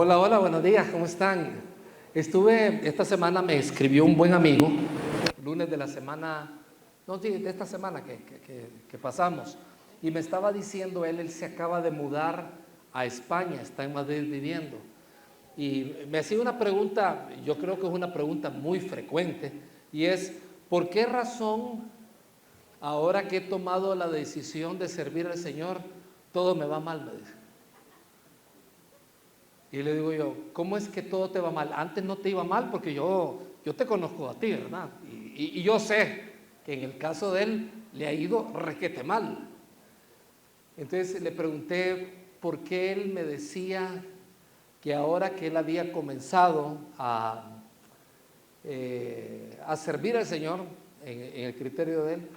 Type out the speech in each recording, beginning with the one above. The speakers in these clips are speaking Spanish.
Hola, hola, buenos días, ¿cómo están? Esta semana me escribió un buen amigo, lunes de la semana, no, sí, de esta semana que pasamos, y me estaba diciendo él se acaba de mudar a España, está en Madrid viviendo, y me hacía una pregunta, yo creo que es una pregunta muy frecuente, y es, ¿por qué razón ahora que he tomado la decisión de servir al Señor, todo me va mal? Me dice. Y le digo yo, ¿cómo es que todo te va mal? Antes no te iba mal porque yo te conozco a ti, ¿verdad? Y yo sé que en el caso de él le ha ido requete mal. Entonces le pregunté por qué él me decía que ahora que él había comenzado a servir al Señor en el criterio de él,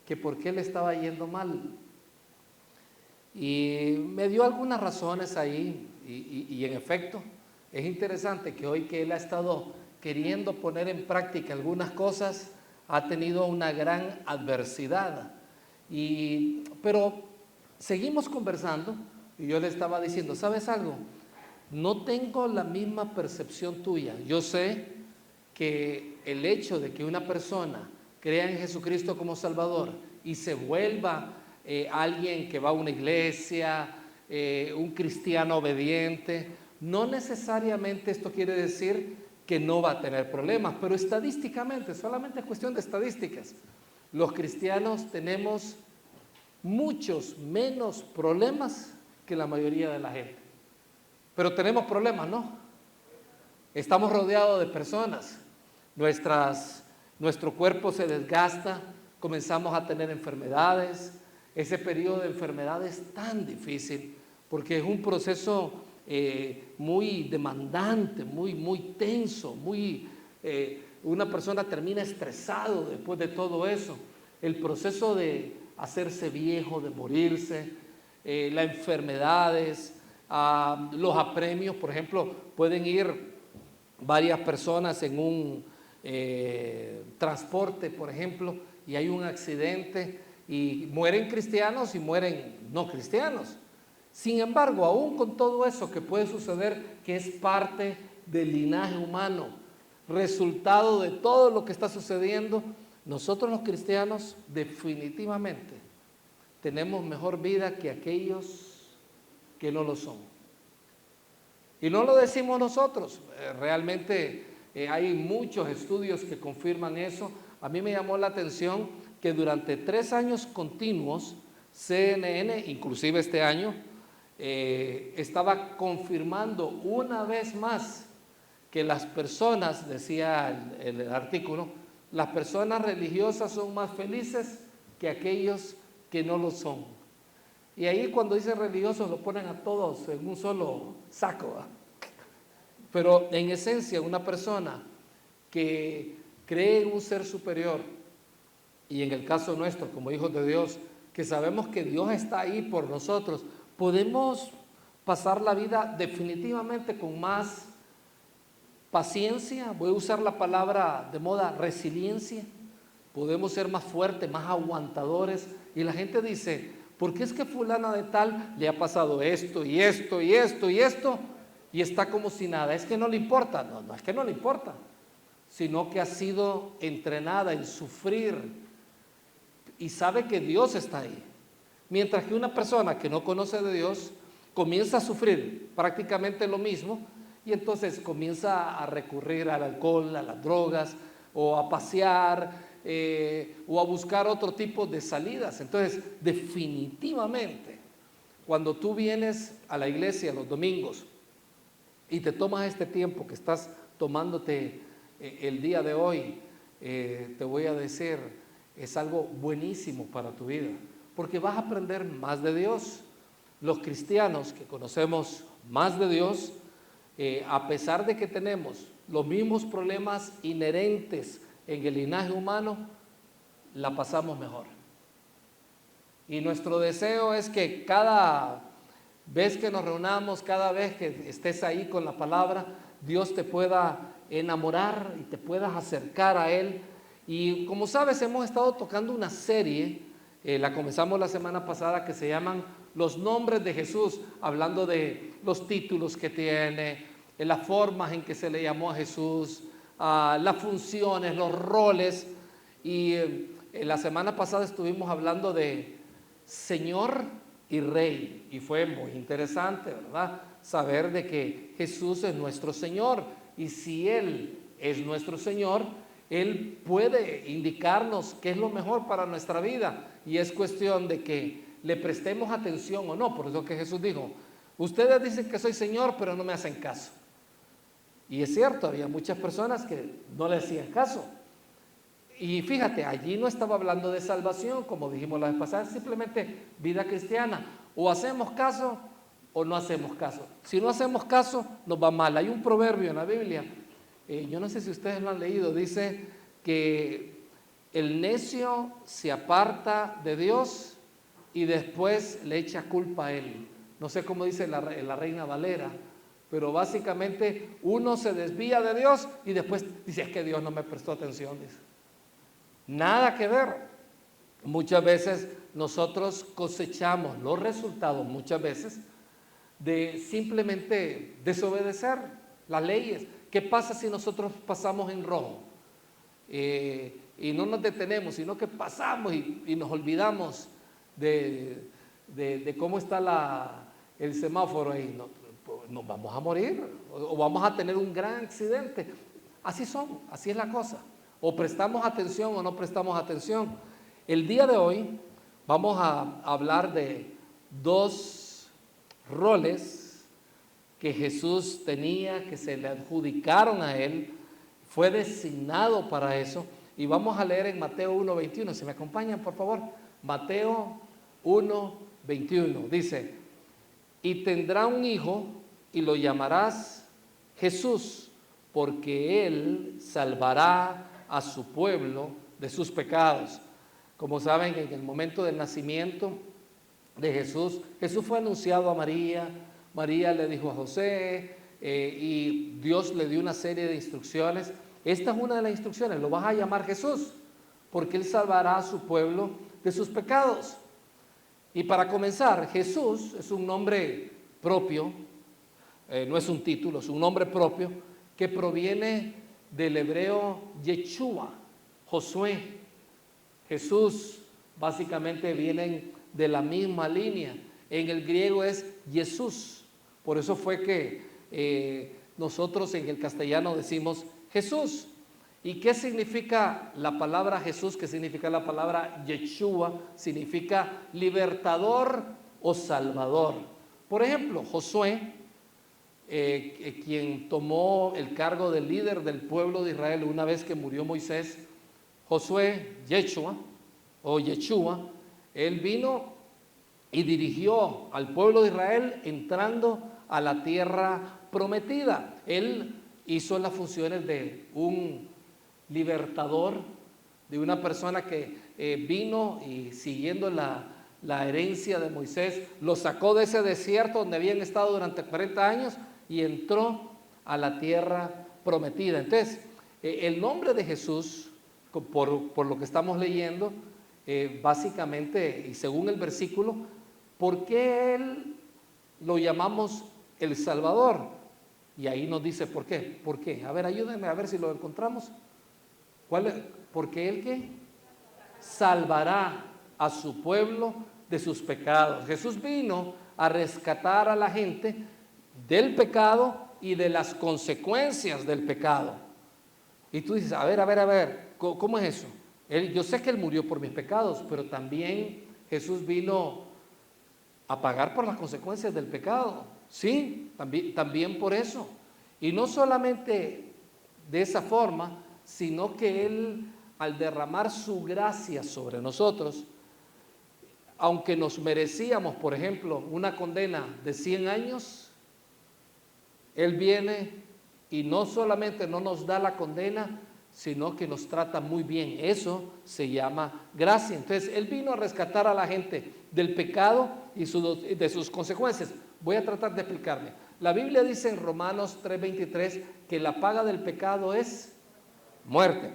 que por qué le estaba yendo mal. Y me dio algunas razones ahí y en efecto es interesante que hoy que él ha estado queriendo poner en práctica algunas cosas, ha tenido una gran adversidad. Pero seguimos conversando y yo le estaba diciendo, ¿sabes algo? No tengo la misma percepción tuya. Yo sé que el hecho de que una persona crea en Jesucristo como Salvador y se vuelva alguien que va a una iglesia, un cristiano obediente, no necesariamente esto quiere decir que no va a tener problemas, pero estadísticamente, solamente es cuestión de estadísticas, los cristianos tenemos muchos menos problemas que la mayoría de la gente. Pero tenemos problemas, ¿no? Estamos rodeados de personas, nuestro cuerpo se desgasta, comenzamos a tener enfermedades. Ese periodo de enfermedad es tan difícil porque es un proceso muy demandante, muy tenso, una persona termina estresado después de todo eso. El proceso de hacerse viejo, de morirse, las enfermedades, los apremios, por ejemplo, pueden ir varias personas en un transporte, por ejemplo, y hay un accidente y mueren cristianos y mueren no cristianos. Sin embargo, aún con todo eso que puede suceder, que es parte del linaje humano, resultado de todo lo que está sucediendo, nosotros los cristianos definitivamente tenemos mejor vida que aquellos que no lo son. Y no lo decimos nosotros, realmente hay muchos estudios que confirman eso. A mí me llamó la atención que durante 3 años continuos, CNN, inclusive este año, estaba confirmando una vez más que las personas, decía el artículo, las personas religiosas son más felices que aquellos que no lo son. Y ahí cuando dice religiosos lo ponen a todos en un solo saco, ¿verdad? Pero en esencia una persona que cree en un ser superior, y en el caso nuestro como hijos de Dios, que sabemos que Dios está ahí por nosotros, podemos pasar la vida definitivamente con más paciencia, voy a usar la palabra de moda, resiliencia, podemos ser más fuertes, más aguantadores, y la gente dice, ¿por qué es que fulana de tal le ha pasado esto y esto y esto y esto y está como si nada? Es que no le importa. No, no es que no le importa, sino que ha sido entrenada en sufrir y sabe que Dios está ahí. Mientras que una persona que no conoce de Dios comienza a sufrir prácticamente lo mismo y entonces comienza a recurrir al alcohol, a las drogas o a pasear o a buscar otro tipo de salidas. Entonces, definitivamente, cuando tú vienes a la iglesia los domingos y te tomas este tiempo que estás tomándote el día de hoy, te voy a decir, es algo buenísimo para tu vida, porque vas a aprender más de Dios. Los cristianos que conocemos más de Dios, a pesar de que tenemos los mismos problemas inherentes en el linaje humano, la pasamos mejor. Y nuestro deseo es que cada vez que nos reunamos, cada vez que estés ahí con la palabra, Dios te pueda enamorar y te puedas acercar a Él. Y como sabes, hemos estado tocando una serie, la comenzamos la semana pasada, que se llaman Los Nombres de Jesús, hablando de los títulos que tiene, las formas en que se le llamó a Jesús, las funciones, los roles. Y la semana pasada estuvimos hablando de Señor y Rey, y fue muy interesante, ¿verdad? Saber de que Jesús es nuestro Señor, y si Él es nuestro Señor, Él puede indicarnos qué es lo mejor para nuestra vida, y es cuestión de que le prestemos atención o no. Por eso que Jesús dijo: ustedes dicen que soy Señor, pero no me hacen caso. Y es cierto, había muchas personas que no le hacían caso. Y fíjate, allí no estaba hablando de salvación, como dijimos la vez pasada, simplemente vida cristiana. O hacemos caso o no hacemos caso. Si no hacemos caso, nos va mal. Hay un proverbio en la Biblia, yo no sé si ustedes lo han leído, dice que el necio se aparta de Dios y después le echa culpa a él. No sé cómo dice la Reina Valera, pero básicamente uno se desvía de Dios y después dice: es que Dios no me prestó atención, dice. Nada que ver. Muchas veces nosotros cosechamos los resultados, muchas veces, de simplemente desobedecer las leyes. ¿Qué pasa si nosotros pasamos en rojo? Y no nos detenemos, sino que pasamos y nos olvidamos de cómo está el semáforo ahí. Nos vamos a morir o vamos a tener un gran accidente. Así son, así es la cosa. O prestamos atención o no prestamos atención. El día de hoy vamos a hablar de dos roles que Jesús tenía, que se le adjudicaron a Él, fue designado para eso. Y vamos a leer en Mateo 1:21, si me acompañan por favor. Mateo 1:21 dice: y tendrá un hijo y lo llamarás Jesús, porque Él salvará a su pueblo de sus pecados. Como saben, en el momento del nacimiento de Jesús, Jesús fue anunciado a María, María le dijo a José, y Dios le dio una serie de instrucciones. Esta es una de las instrucciones: lo vas a llamar Jesús, porque Él salvará a su pueblo de sus pecados. Y para comenzar, Jesús es un nombre propio, no es un título, es un nombre propio que proviene del hebreo Yeshua, Josué. Jesús básicamente vienen de la misma línea. En el griego es Jesús. Por eso fue que nosotros en el castellano decimos Jesús. ¿Y qué significa la palabra Jesús? ¿Qué significa la palabra Yeshua? Significa libertador o salvador. Por ejemplo, Josué, quien tomó el cargo de líder del pueblo de Israel una vez que murió Moisés, Josué, Yeshua, él vino y dirigió al pueblo de Israel entrando a la tierra prometida. Él hizo las funciones de un libertador, de una persona que vino y siguiendo la herencia de Moisés, lo sacó de ese desierto donde habían estado durante 40 años y entró a la tierra prometida. Entonces, el nombre de Jesús, por lo que estamos leyendo, básicamente, y según el versículo, ¿por qué Él lo llamamos el Salvador? Y ahí nos dice por qué. ¿Por qué? A ver, ayúdenme a ver si lo encontramos. Porque Él ¿qué? Salvará a su pueblo de sus pecados. Jesús vino a rescatar a la gente del pecado y de las consecuencias del pecado. Y tú dices: a ver, ¿cómo es eso? Yo sé que Él murió por mis pecados, pero también Jesús vino a pagar por las consecuencias del pecado. Sí, también por eso. Y no solamente de esa forma, sino que Él, al derramar su gracia sobre nosotros, aunque nos merecíamos, por ejemplo, una condena de 100 años, Él viene y no solamente no nos da la condena, sino que nos trata muy bien. Eso se llama gracia. Entonces, Él vino a rescatar a la gente del pecado y de sus consecuencias. Voy a tratar de explicarme. La Biblia dice en Romanos 3:23 que la paga del pecado es muerte.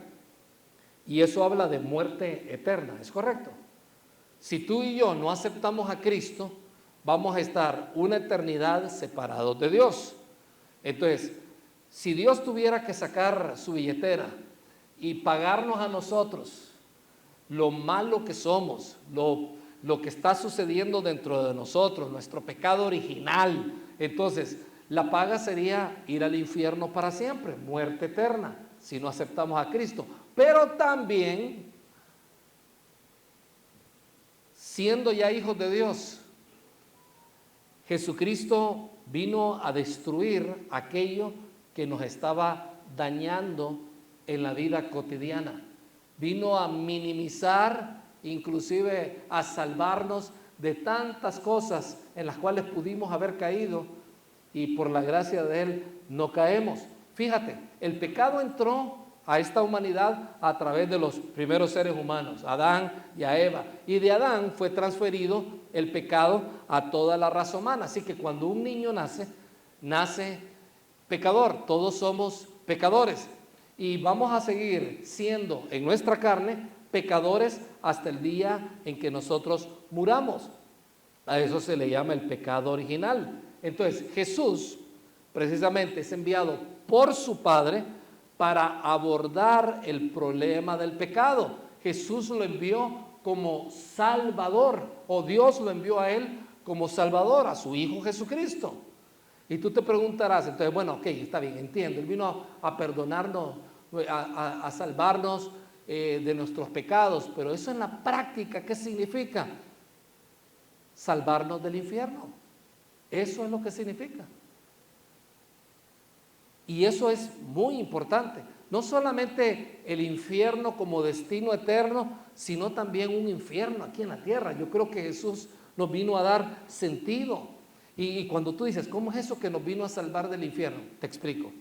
Y eso habla de muerte eterna, ¿es correcto? Si tú y yo no aceptamos a Cristo, vamos a estar una eternidad separados de Dios. Entonces, si Dios tuviera que sacar su billetera y pagarnos a nosotros lo malo que somos, lo que está sucediendo dentro de nosotros, nuestro pecado original, entonces la paga sería ir al infierno para siempre, muerte eterna, si no aceptamos a Cristo. Pero también, siendo ya hijos de Dios, Jesucristo vino a destruir aquello que nos estaba dañando en la vida cotidiana. Vino a minimizar, inclusive a salvarnos de tantas cosas en las cuales pudimos haber caído y por la gracia de Él no caemos. Fíjate, el pecado entró a esta humanidad a través de los primeros seres humanos, Adán y a Eva. Y de Adán fue transferido el pecado a toda la raza humana. Así que cuando un niño nace, nace pecador. Todos somos pecadores. Y vamos a seguir siendo en nuestra carne pecadores hasta el día en que nosotros muramos. A eso se le llama el pecado original. Entonces Jesús precisamente es enviado por su Padre para abordar el problema del pecado. Jesús lo envió como Salvador, o Dios lo envió a Él como Salvador, a su Hijo Jesucristo. Y tú te preguntarás, entonces, bueno, ok, está bien, entiendo. Él vino a perdonarnos, a salvarnos de nuestros pecados, pero eso en la práctica, ¿qué significa? Salvarnos del infierno. Eso es lo que significa. Y eso es muy importante. No solamente el infierno como destino eterno, sino también un infierno aquí en la tierra. Yo creo que Jesús nos vino a dar sentido. Y cuando tú dices, ¿cómo es eso que nos vino a salvar del infierno? Te explico.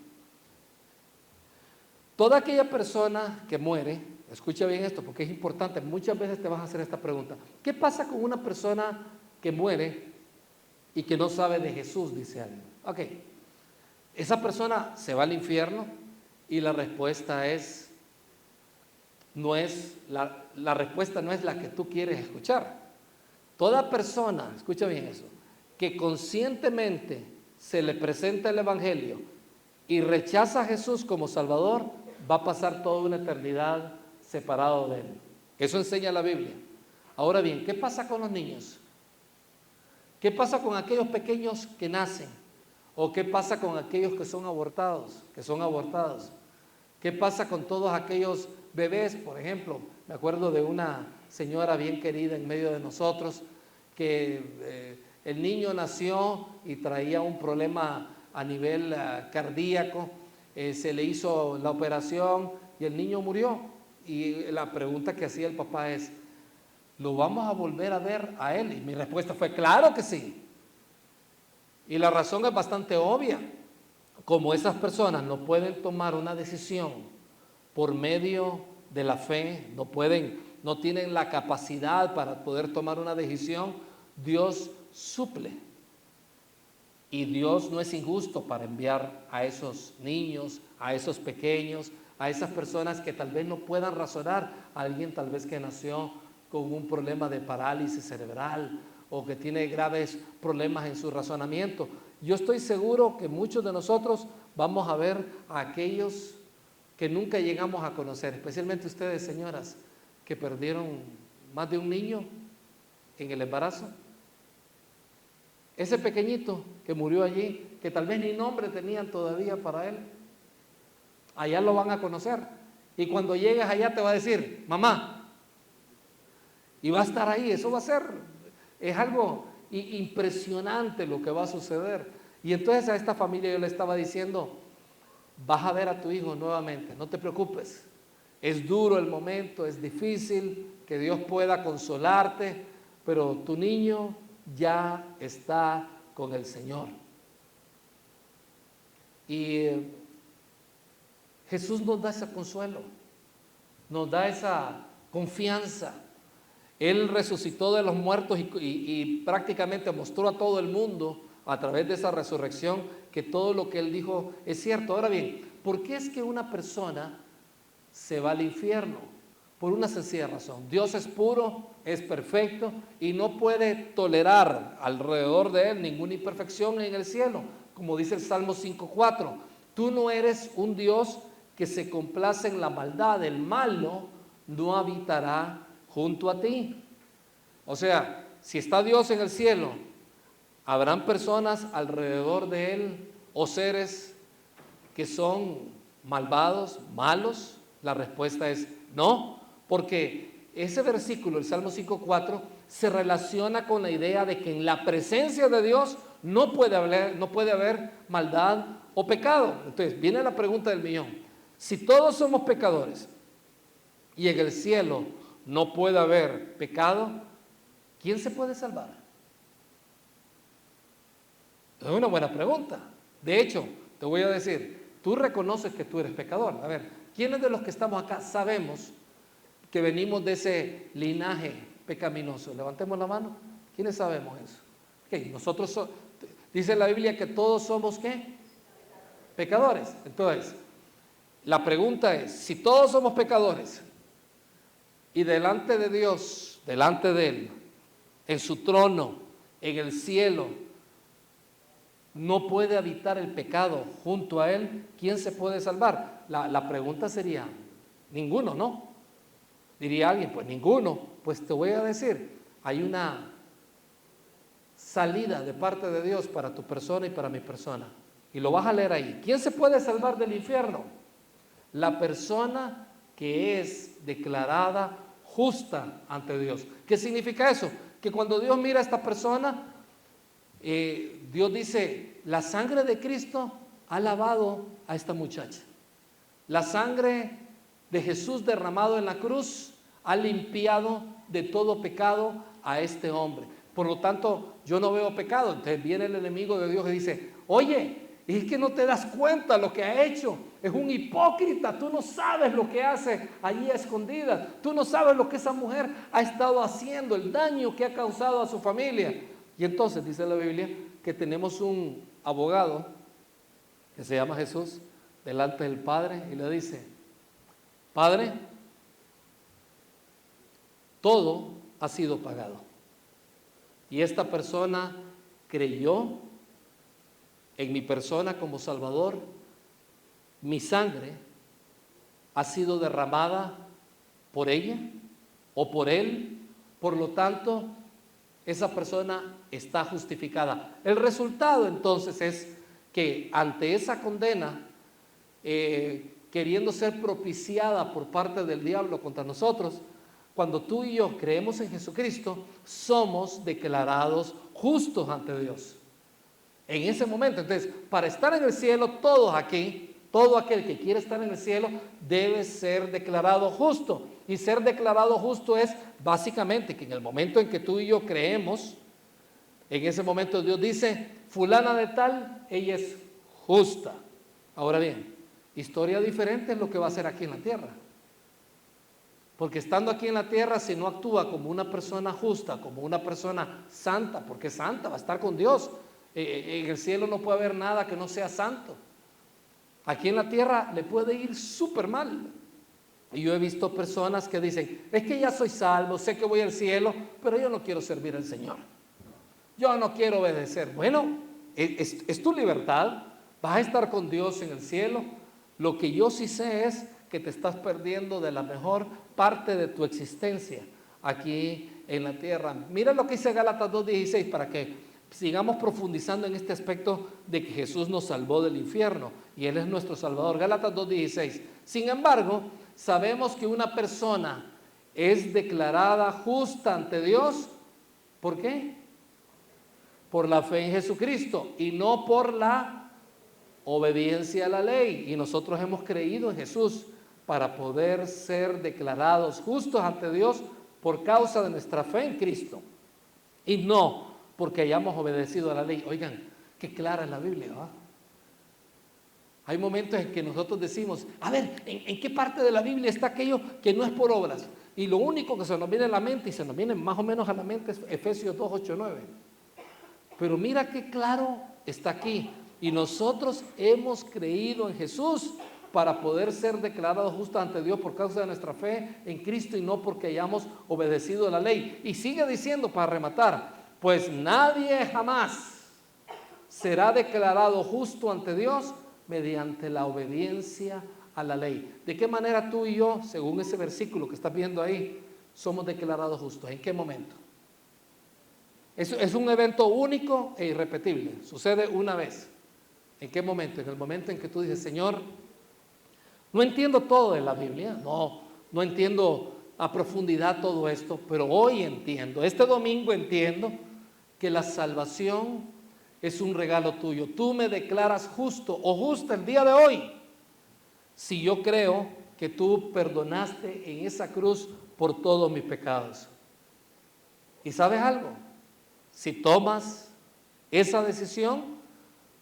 Toda aquella persona que muere, escucha bien esto porque es importante, muchas veces te vas a hacer esta pregunta. ¿Qué pasa con una persona que muere y que no sabe de Jesús? Dice alguien. Ok, esa persona se va al infierno y la respuesta es, la respuesta no es la que tú quieres escuchar. Toda persona, escucha bien eso, que conscientemente se le presenta el Evangelio y rechaza a Jesús como Salvador, va a pasar toda una eternidad separado de Él. Eso enseña la Biblia. Ahora bien, ¿qué pasa con los niños? ¿Qué pasa con aquellos pequeños que nacen? ¿O qué pasa con aquellos que son abortados? ¿Qué pasa con todos aquellos bebés? Por ejemplo, me acuerdo de una señora bien querida en medio de nosotros que el niño nació y traía un problema a nivel cardíaco, se le hizo la operación y el niño murió. Y la pregunta que hacía el papá es, ¿lo vamos a volver a ver a él? Y mi respuesta fue, claro que sí. Y la razón es bastante obvia. Como esas personas no pueden tomar una decisión por medio de la fe, no tienen la capacidad para poder tomar una decisión, Dios suple. Y Dios no es injusto para enviar a esos niños, a esos pequeños, a esas personas que tal vez no puedan razonar, a alguien tal vez que nació con un problema de parálisis cerebral o que tiene graves problemas en su razonamiento. Yo estoy seguro que muchos de nosotros vamos a ver a aquellos que nunca llegamos a conocer, especialmente ustedes, señoras, que perdieron más de un niño en el embarazo. Ese pequeñito que murió allí, que tal vez ni nombre tenían todavía para él, allá lo van a conocer. Y cuando llegues allá te va a decir, mamá, y va a estar ahí. Eso va a ser, es algo impresionante lo que va a suceder. Y entonces a esta familia yo le estaba diciendo, vas a ver a tu hijo nuevamente, no te preocupes. Es duro el momento, es difícil, que Dios pueda consolarte, pero tu niño ya está con el Señor. Y Jesús nos da ese consuelo, nos da esa confianza. Él resucitó de los muertos y prácticamente mostró a todo el mundo a través de esa resurrección que todo lo que Él dijo es cierto. Ahora bien, ¿por qué es que una persona se va al infierno? Por una sencilla razón: Dios es puro, es perfecto y no puede tolerar alrededor de Él ninguna imperfección en el cielo. Como dice el Salmo 5:4, tú no eres un Dios que se complace en la maldad, el malo no habitará junto a ti. O sea, si está Dios en el cielo, ¿habrán personas alrededor de Él o seres que son malvados, malos? La respuesta es no, porque ese versículo, el Salmo 5:4, se relaciona con la idea de que en la presencia de Dios no puede haber maldad o pecado. Entonces viene la pregunta del millón: si todos somos pecadores y en el cielo no puede haber pecado, ¿quién se puede salvar? Es una buena pregunta. De hecho, te voy a decir, tú reconoces que tú eres pecador. A ver, ¿quiénes de los que estamos acá sabemos que venimos de ese linaje pecaminoso? Levantemos la mano. ¿Quiénes sabemos eso? Okay, dice la Biblia que todos somos ¿qué? Pecadores. Entonces, la pregunta es, si todos somos pecadores y delante de Dios, delante de Él, en su trono, en el cielo, no puede habitar el pecado junto a Él, ¿quién se puede salvar? La pregunta sería, ninguno, ¿no? Diría alguien, pues ninguno. Pues te voy a decir, hay una salida de parte de Dios para tu persona y para mi persona. Y lo vas a leer ahí. ¿Quién se puede salvar del infierno? La persona que es declarada justa ante Dios. ¿Qué significa eso? Que cuando Dios mira a esta persona, Dios dice, la sangre de Cristo ha lavado a esta muchacha. La sangre de Jesús derramado en la cruz ha limpiado de todo pecado a este hombre. Por lo tanto, yo no veo pecado. Entonces viene el enemigo de Dios y dice, oye, es que no te das cuenta lo que ha hecho. Es un hipócrita. Tú no sabes lo que hace allí a escondidas. Tú no sabes lo que esa mujer ha estado haciendo, el daño que ha causado a su familia. Y entonces dice la Biblia que tenemos un abogado que se llama Jesús delante del Padre y le dice, Padre, todo ha sido pagado. Y esta persona creyó en mi persona como Salvador. Mi sangre ha sido derramada por ella o por él. Por lo tanto, esa persona está justificada. El resultado entonces es que ante esa condena, queriendo ser propiciada por parte del diablo contra nosotros, cuando tú y yo creemos en Jesucristo, somos declarados justos ante Dios. En ese momento, entonces, para estar en el cielo, todos aquí, todo aquel que quiere estar en el cielo, debe ser declarado justo. Y ser declarado justo es básicamente que en el momento en que tú y yo creemos, en ese momento Dios dice, fulana de tal, ella es justa. Ahora bien, historia diferente es lo que va a hacer aquí en la tierra. Porque estando aquí en la tierra, si no actúa como una persona justa, como una persona santa, porque es santa, va a estar con Dios. En el cielo no puede haber nada que no sea santo. Aquí en la tierra le puede ir súper mal. Y yo he visto personas que dicen, es que ya soy salvo, sé que voy al cielo, pero yo no quiero servir al Señor. Yo no quiero obedecer. Bueno, es tu libertad, vas a estar con Dios en el cielo. Lo que yo sí sé es que te estás perdiendo de la mejor parte de tu existencia aquí en la tierra. Mira lo que dice Gálatas 2:16 para que sigamos profundizando en este aspecto de que Jesús nos salvó del infierno y Él es nuestro Salvador. Gálatas 2:16. Sin embargo, sabemos que una persona es declarada justa ante Dios. ¿Por qué? Por la fe en Jesucristo y no por la obediencia a la ley. Y nosotros hemos creído en Jesús para poder ser declarados justos ante Dios por causa de nuestra fe en Cristo y no porque hayamos obedecido a la ley. Oigan, qué clara es la Biblia, ¿verdad? Hay momentos en que nosotros decimos, a ver, ¿en qué parte de la Biblia está aquello que no es por obras? Y lo único que se nos viene a la mente, y se nos viene más o menos a la mente, es Efesios 2:8-9. Pero mira qué claro está aquí. Y nosotros hemos creído en Jesús para poder ser declarados justos ante Dios por causa de nuestra fe en Cristo y no porque hayamos obedecido la ley. Y sigue diciendo para rematar, pues nadie jamás será declarado justo ante Dios mediante la obediencia a la ley. ¿De qué manera tú y yo, según ese versículo que estás viendo ahí, somos declarados justos? ¿En qué momento? Es un evento único e irrepetible, sucede una vez. ¿En qué momento? En el momento en que tú dices, Señor, no entiendo todo de la Biblia, no entiendo a profundidad todo esto, pero hoy entiendo, este domingo entiendo que la salvación es un regalo tuyo. Tú me declaras justo o justa el día de hoy, si yo creo que tú perdonaste en esa cruz por todos mis pecados. ¿Y sabes algo? Si tomas esa decisión,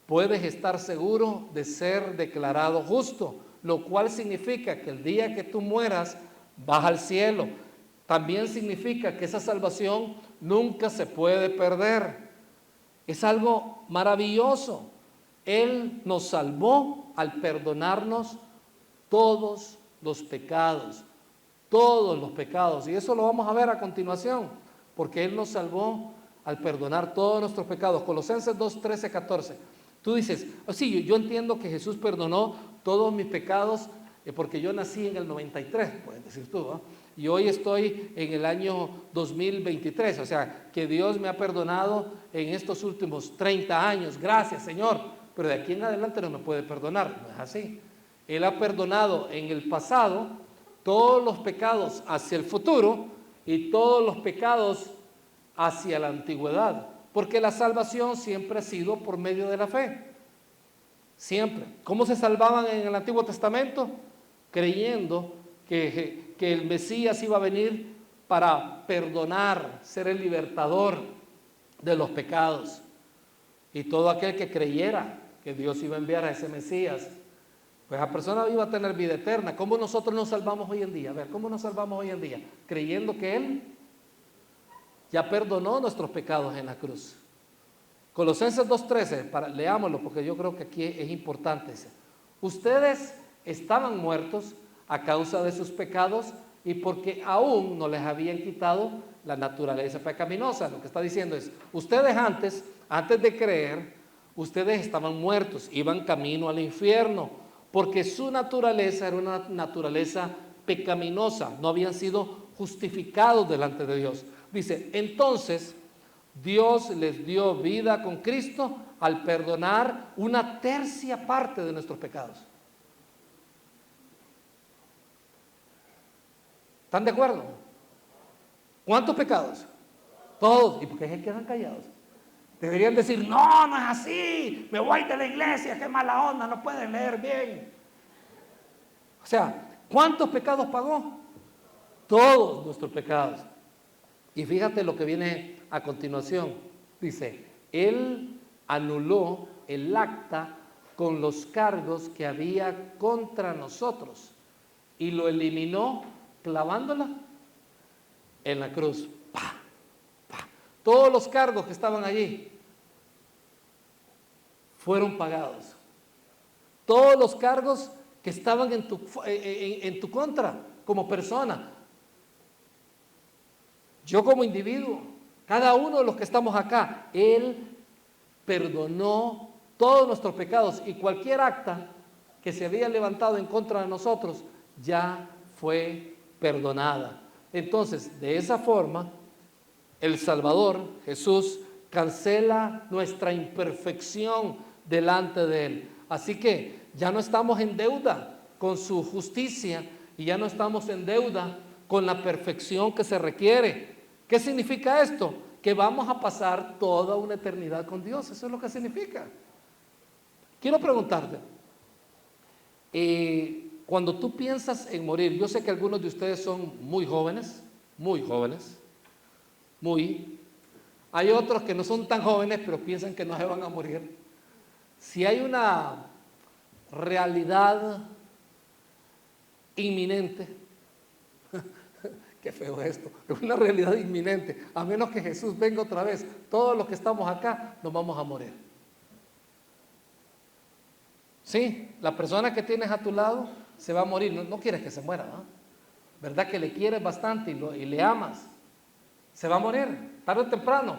puedes estar seguro de ser declarado justo, lo cual significa que el día que tú mueras, vas al cielo. También significa que esa salvación nunca se puede perder. Es algo maravilloso. Él nos salvó al perdonarnos todos los pecados, y eso lo vamos a ver a continuación, porque Él nos salvó al perdonar todos nuestros pecados. Colosenses 2, 13, 14. Tú dices, oh, sí, yo entiendo que Jesús perdonó todos mis pecados porque yo nací en el 93, puedes decir tú, ¿no? Y hoy estoy en el año 2023, o sea, que Dios me ha perdonado en estos últimos 30 años, gracias Señor, pero de aquí en adelante no me puede perdonar, no es así. Él ha perdonado en el pasado todos los pecados hacia el futuro y todos los pecados hacia la antigüedad, porque la salvación siempre ha sido por medio de la fe, siempre. ¿Cómo se salvaban en el Antiguo Testamento? Creyendo que el Mesías iba a venir para perdonar, ser el libertador de los pecados, y todo aquel que creyera que Dios iba a enviar a ese Mesías, pues la persona iba a tener vida eterna. ¿Cómo nosotros nos salvamos hoy en día? A ver, ¿cómo nos salvamos hoy en día? Creyendo que Él ya perdonó nuestros pecados en la cruz. Colosenses 2:13, leámoslo porque yo creo que aquí es importante. Ustedes estaban muertos a causa de sus pecados y porque aún no les habían quitado la naturaleza pecaminosa. Lo que está diciendo es, ustedes antes de creer, ustedes estaban muertos, iban camino al infierno, porque su naturaleza era una naturaleza pecaminosa, no habían sido justificados delante de Dios. Dice, entonces Dios les dio vida con Cristo al perdonar una tercia parte de nuestros pecados. ¿Están de acuerdo? ¿Cuántos pecados? Todos. ¿Y por qué se quedan callados? Deberían decir, no es así, me voy de la iglesia, qué mala onda, no pueden leer bien. O sea, ¿cuántos pecados pagó? Todos nuestros pecados. Y fíjate lo que viene a continuación. Dice, Él anuló el acta con los cargos que había contra nosotros y lo eliminó clavándola en la cruz. ¡Pah! ¡Pah! Todos los cargos que estaban allí fueron pagados. Todos los cargos que estaban en tu contra como persona. Yo como individuo, cada uno de los que estamos acá, Él perdonó todos nuestros pecados y cualquier acta que se había levantado en contra de nosotros ya fue perdonada. Entonces, de esa forma, el Salvador, Jesús, cancela nuestra imperfección delante de Él. Así que ya no estamos en deuda con su justicia y ya no estamos en deuda con la perfección que se requiere. ¿Qué significa esto? Que vamos a pasar toda una eternidad con Dios. Eso es lo que significa. Quiero preguntarte, cuando tú piensas en morir, yo sé que algunos de ustedes son muy jóvenes, hay otros que no son tan jóvenes, pero piensan que no se van a morir. Si hay una realidad inminente, qué feo esto, es una realidad inminente, a menos que Jesús venga otra vez, todos los que estamos acá nos vamos a morir. Sí, la persona que tienes a tu lado se va a morir, no quieres que se muera, ¿no? ¿Verdad que le quieres bastante y le amas? Se va a morir, tarde o temprano.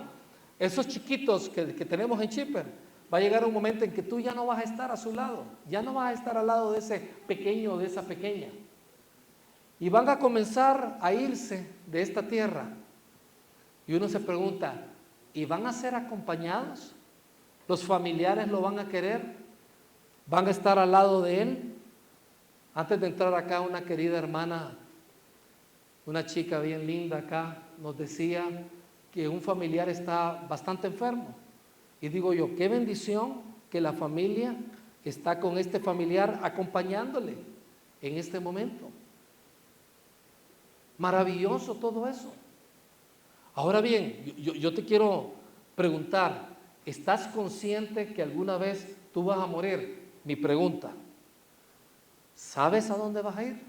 Esos chiquitos que tenemos en Chipper, va a llegar un momento en que tú ya no vas a estar a su lado, ya no vas a estar al lado de ese pequeño o de esa pequeña. Y van a comenzar a irse de esta tierra. Y uno se pregunta, ¿y van a ser acompañados? ¿Los familiares lo van a querer? ¿Van a estar al lado de él? Antes de entrar acá, una querida hermana, una chica bien linda acá, nos decía que un familiar está bastante enfermo. Y digo yo, qué bendición que la familia está con este familiar acompañándole en este momento. Maravilloso todo eso. Ahora bien, yo te quiero preguntar, ¿estás consciente que alguna vez tú vas a morir? Mi pregunta, ¿sabes a dónde vas a ir?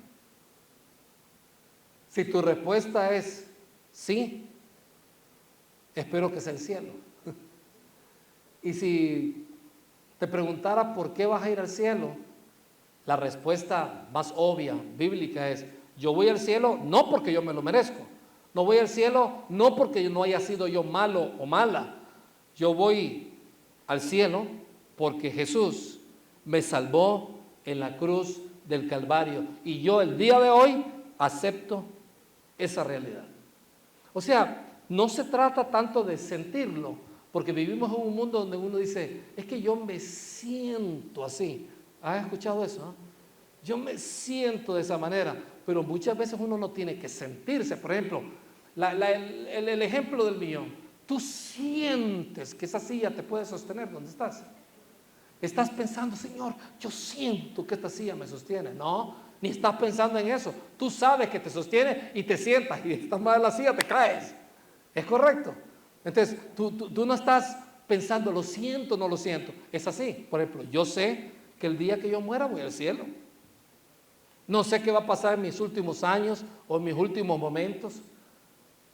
Si tu respuesta es sí, espero que sea el cielo. Y si te preguntara por qué vas a ir al cielo, la respuesta más obvia, bíblica es, yo voy al cielo no porque yo me lo merezco. No voy al cielo no porque no haya sido yo malo o mala. Yo voy al cielo porque Jesús me salvó en la cruz del Calvario. Y yo el día de hoy acepto esa realidad. O sea, no se trata tanto de sentirlo, porque vivimos en un mundo donde uno dice, es que yo me siento así. ¿Has escuchado eso? ¿No? Yo me siento de esa manera, pero muchas veces uno no tiene que sentirse. Por ejemplo, el ejemplo del millón. Tú sientes que esa silla te puede sostener donde estás. Estás pensando, Señor, yo siento que esta silla me sostiene. No, ni estás pensando en eso. Tú sabes que te sostiene y te sientas y estás mal en la silla, te caes. ¿Es correcto? Entonces, tú no estás pensando, lo siento, no lo siento. Es así. Por ejemplo, yo sé que el día que yo muera voy al cielo. No sé qué va a pasar en mis últimos años o en mis últimos momentos.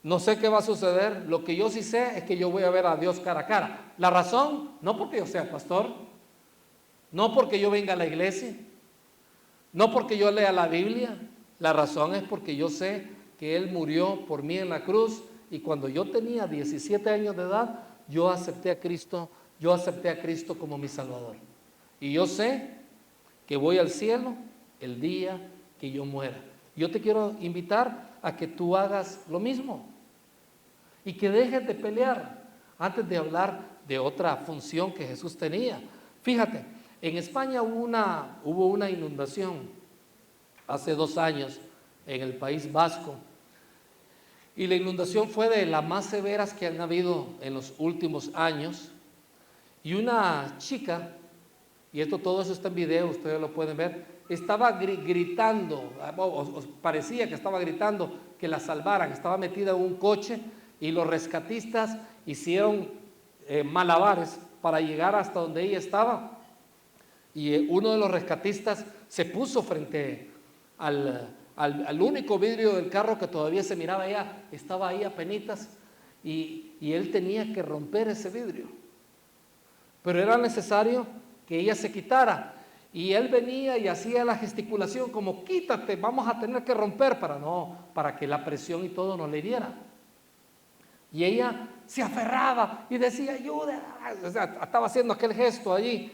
No sé qué va a suceder. Lo que yo sí sé es que yo voy a ver a Dios cara a cara. La razón, no porque yo sea pastor, no porque yo venga a la iglesia, no porque yo lea la Biblia. La razón es porque yo sé que Él murió por mí en la cruz y cuando yo tenía 17 años de edad, yo acepté a Cristo como mi Salvador. Y yo sé que voy al cielo el día que yo muera. Yo te quiero invitar a que tú hagas lo mismo y que dejes de pelear antes de hablar de otra función que Jesús tenía. Fíjate, en España hubo una inundación hace 2 años en el País Vasco y la inundación fue de las más severas que han habido en los últimos años y una chica, y todo eso está en video, ustedes lo pueden ver, estaba gritando, o parecía que estaba gritando que la salvaran, estaba metida en un coche y los rescatistas hicieron malabares para llegar hasta donde ella estaba y uno de los rescatistas se puso frente al único vidrio del carro que todavía se miraba, ella estaba ahí apenitas y él tenía que romper ese vidrio, pero era necesario que ella se quitara. Y él venía y hacía la gesticulación como quítate, vamos a tener que romper para que la presión y todo no le hiriera. Y ella se aferraba y decía ayuda, o sea, estaba haciendo aquel gesto allí.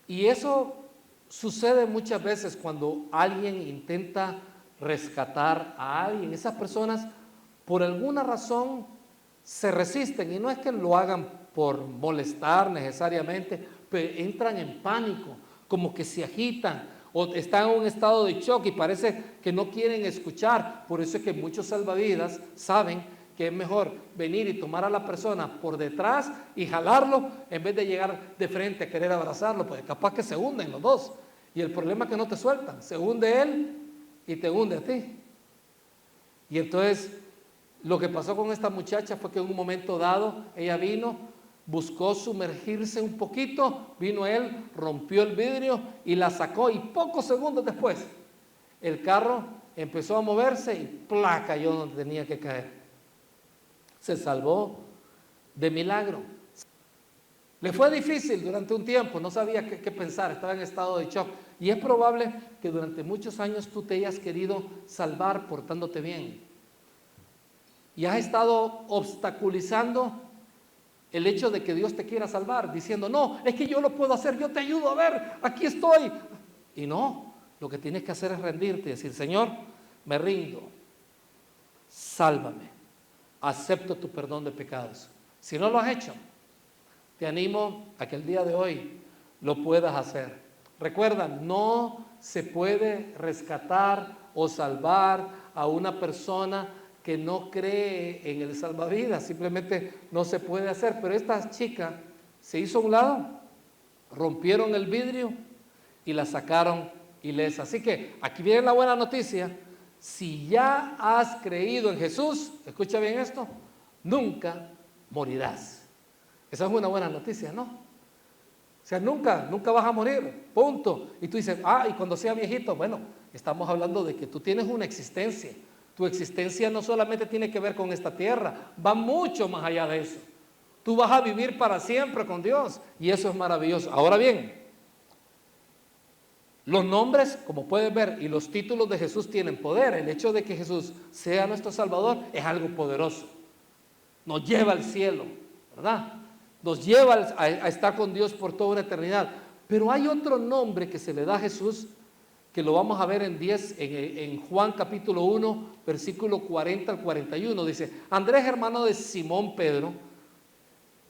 Y eso sucede muchas veces cuando alguien intenta rescatar a alguien. Esas personas por alguna razón se resisten y no es que lo hagan por molestar necesariamente, pero entran en pánico, como que se agitan o están en un estado de shock y parece que no quieren escuchar. Por eso es que muchos salvavidas saben que es mejor venir y tomar a la persona por detrás y jalarlo en vez de llegar de frente a querer abrazarlo, porque capaz que se hunden los dos. Y el problema es que no te sueltan, se hunde él y te hunde a ti. Y entonces lo que pasó con esta muchacha fue que en un momento dado ella vino, buscó sumergirse un poquito, vino él, rompió el vidrio y la sacó y pocos segundos después el carro empezó a moverse y ¡plá! Cayó donde tenía que caer. Se salvó de milagro. Le fue difícil durante un tiempo, no sabía qué pensar, estaba en estado de shock. Y es probable que durante muchos años tú te hayas querido salvar portándote bien. Y has estado obstaculizando el hecho de que Dios te quiera salvar, diciendo, no, es que yo lo puedo hacer, yo te ayudo, a ver, aquí estoy. Y no, lo que tienes que hacer es rendirte y decir, Señor, me rindo, sálvame, acepto tu perdón de pecados. Si no lo has hecho, te animo a que el día de hoy lo puedas hacer. Recuerda, no se puede rescatar o salvar a una persona que no cree en el salvavidas, simplemente no se puede hacer. Pero esta chica se hizo a un lado, rompieron el vidrio y la sacaron ilesa. Así que aquí viene la buena noticia: si ya has creído en Jesús, escucha bien esto, nunca morirás. Esa es una buena noticia, ¿no? O sea, nunca vas a morir, punto. Y tú dices, y cuando sea viejito, bueno, estamos hablando de que tú tienes una existencia. Tu existencia no solamente tiene que ver con esta tierra, va mucho más allá de eso. Tú vas a vivir para siempre con Dios y eso es maravilloso. Ahora bien, los nombres, como puedes ver, y los títulos de Jesús tienen poder. El hecho de que Jesús sea nuestro Salvador es algo poderoso. Nos lleva al cielo, ¿verdad? Nos lleva a estar con Dios por toda una eternidad. Pero hay otro nombre que se le da a Jesús, que lo vamos a ver en Juan capítulo 1, versículo 40 al 41. Dice, Andrés, hermano de Simón Pedro,